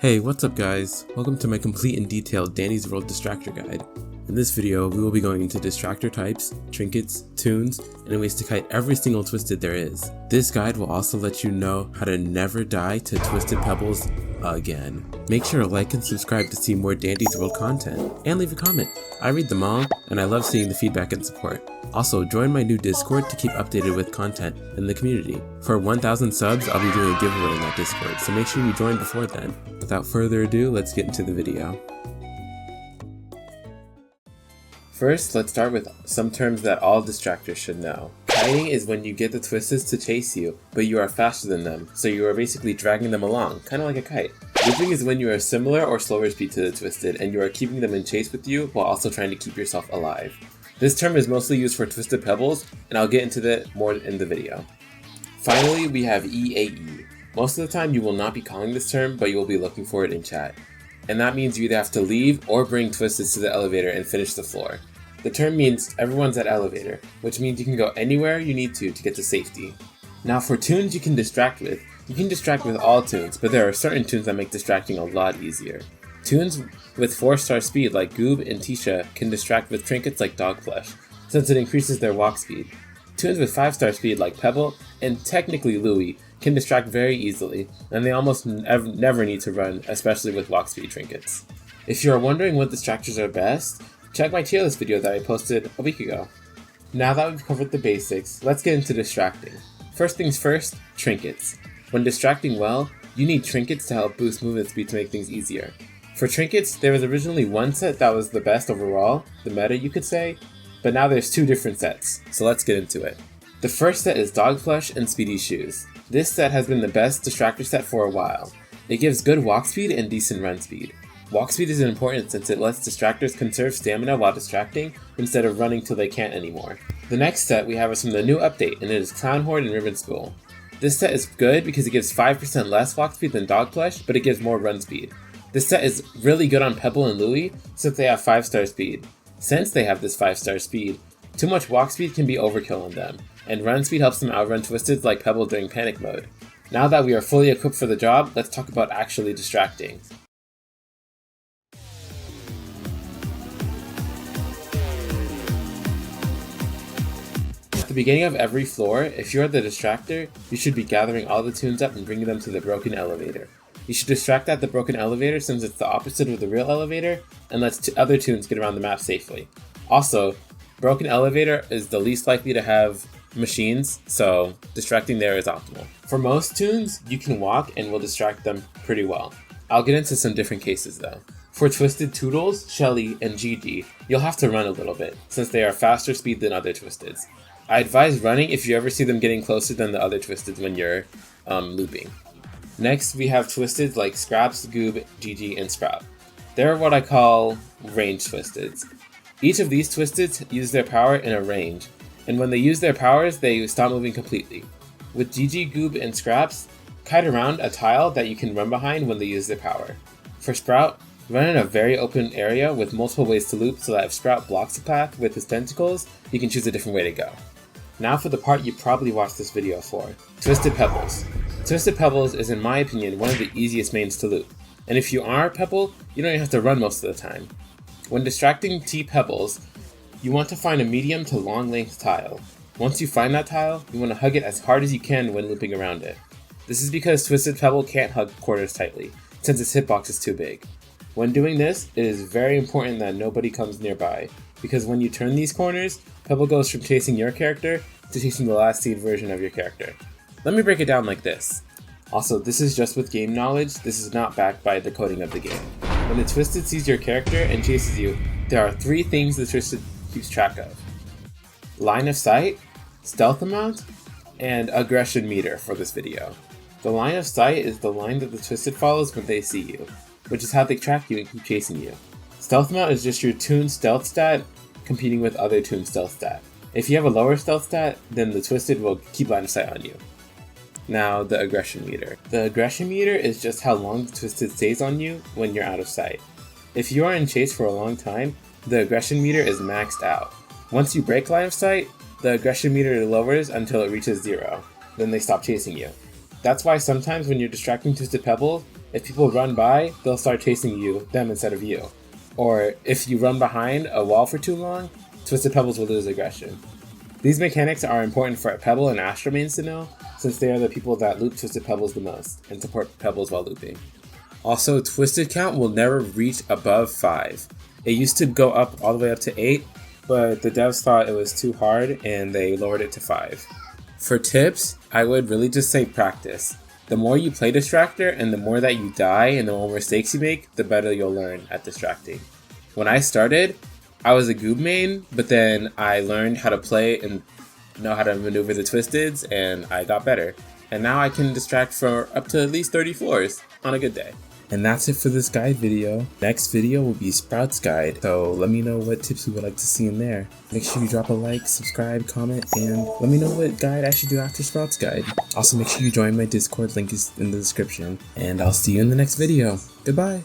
Hey, what's up guys? Welcome to my complete and detailed Danny's World Distractor Guide. In this video, we will be going into distractor types, trinkets, tunes, and ways to kite every single twisted there is. This guide will also let you know how to never die to twisted pebbles again. Make sure to like and subscribe to see more Dandy's World content, and leave a comment. I read them all, and I love seeing the feedback and support. Also, join my new Discord to keep updated with content in the community. For 1,000 subs, I'll be doing a giveaway in that Discord, so make sure you join before then. Without further ado, let's get into the video. First, let's start with some terms that all distractors should know. Kiting is when you get the twisteds to chase you, but you are faster than them, so you are basically dragging them along, kind of like a kite. Looping is when you are similar or slower speed to the twisted, and you are keeping them in chase with you while also trying to keep yourself alive. This term is mostly used for twisted pebbles, and I'll get into that more in the video. Finally, we have EAE. Most of the time you will not be calling this term, but you will be looking for it in chat. And that means you either have to leave or bring twisteds to the elevator and finish the floor. The term means everyone's at elevator, which means you can go anywhere you need to get to safety. Now for tunes you can distract with. You can distract with all tunes, but there are certain tunes that make distracting a lot easier. Tunes with 4-star speed like Goob and EchTh can distract with trinkets like Dogflesh, since it increases their walk speed. Tunes with 5-star speed like Pebble and technically Louie can distract very easily, and they almost never need to run, especially with walk speed trinkets. If you are wondering what distractors are best, check my tier list video that I posted a week ago. Now that we've covered the basics, let's get into distracting. First things first, trinkets. When distracting well, you need trinkets to help boost movement speed to make things easier. For trinkets, there was originally one set that was the best overall, the meta you could say, but now there's two different sets, so let's get into it. The first set is Dogflesh and Speedy Shoes. This set has been the best distractor set for a while. It gives good walk speed and decent run speed. Walk speed is important since it lets distractors conserve stamina while distracting instead of running till they can't anymore. The next set we have is from the new update, and it is Clown Horde and Ribbon Spool. This set is good because it gives 5% less walk speed than Dogflesh, but it gives more run speed. This set is really good on Pebble and Louie since they have 5-star speed. Since they have this 5-star speed, too much walk speed can be overkill on them, and run speed helps them outrun twisteds like Pebble during panic mode. Now that we are fully equipped for the job, let's talk about actually distracting. At the beginning of every floor, if you are the distractor, you should be gathering all the tunes up and bringing them to the broken elevator. You should distract at the broken elevator since it's the opposite of the real elevator and lets other tunes get around the map safely. Also, broken elevator is the least likely to have machines, so distracting there is optimal. For most tunes, you can walk and will distract them pretty well. I'll get into some different cases though. For Twisted Toodles, Shelly, and Gigi, you'll have to run a little bit, since they are faster speed than other twisteds. I advise running if you ever see them getting closer than the other twisteds when you're looping. Next, we have twisteds like Scraps, Goob, Gigi, and Sprout. They're what I call range twisteds. Each of these twisteds use their power in a range, and when they use their powers, they stop moving completely. With Gigi, Goob, and Scraps, kite around a tile that you can run behind when they use their power. For Sprout, run in a very open area with multiple ways to loop so that if Sprout blocks the path with his tentacles, you can choose a different way to go. Now for the part you probably watched this video for, Twisted Pebbles. Twisted Pebbles is in my opinion one of the easiest mains to loop, and if you are a Pebble, you don't even have to run most of the time. When distracting T-Pebbles, you want to find a medium to long length tile. Once you find that tile, you want to hug it as hard as you can when looping around it. This is because Twisted Pebble can't hug corners tightly, since its hitbox is too big. When doing this, it is very important that nobody comes nearby, because when you turn these corners, Pebble goes from chasing your character to chasing the last seed version of your character. Let me break it down like this. Also, this is just with game knowledge, this is not backed by the coding of the game. When the Twisted sees your character and chases you, there are 3 things the Twisted keeps track of. Line of sight, stealth amount, and aggression meter for this video. The line of sight is the line that the Twisted follows when they see you, which is how they track you and keep chasing you. Stealth amount is just your tune stealth stat competing with other tune stealth stat. If you have a lower stealth stat, then the Twisted will keep line of sight on you. Now, the aggression meter. The aggression meter is just how long the Twisted stays on you when you're out of sight. If you are in chase for a long time, the aggression meter is maxed out. Once you break line of sight, the aggression meter lowers until it reaches 0. Then they stop chasing you. That's why sometimes when you're distracting Twisted Pebbles, If people run by, they'll start chasing them instead of you. Or if you run behind a wall for too long, Twisted Pebbles will lose aggression. These mechanics are important for Pebble and Astro mains to know, since they are the people that loop Twisted Pebbles the most, and support Pebbles while looping. Also, Twisted count will never reach above 5. It used to go up all the way up to 8, but the devs thought it was too hard and they lowered it to 5. For tips, I would really just say practice. The more you play Distractor and the more that you die and the more mistakes you make, the better you'll learn at distracting. When I started, I was a Goob main, but then I learned how to play and know how to maneuver the Twisteds, and I got better. And now I can distract for up to at least 30 floors on a good day. And that's it for this guide video. Next video will be Sprout's guide, so let me know what tips you would like to see in there. Make sure you drop a like, subscribe, comment, and let me know what guide I should do after Sprout's guide. Also make sure you join my Discord, link is in the description, and I'll see you in the next video. Goodbye!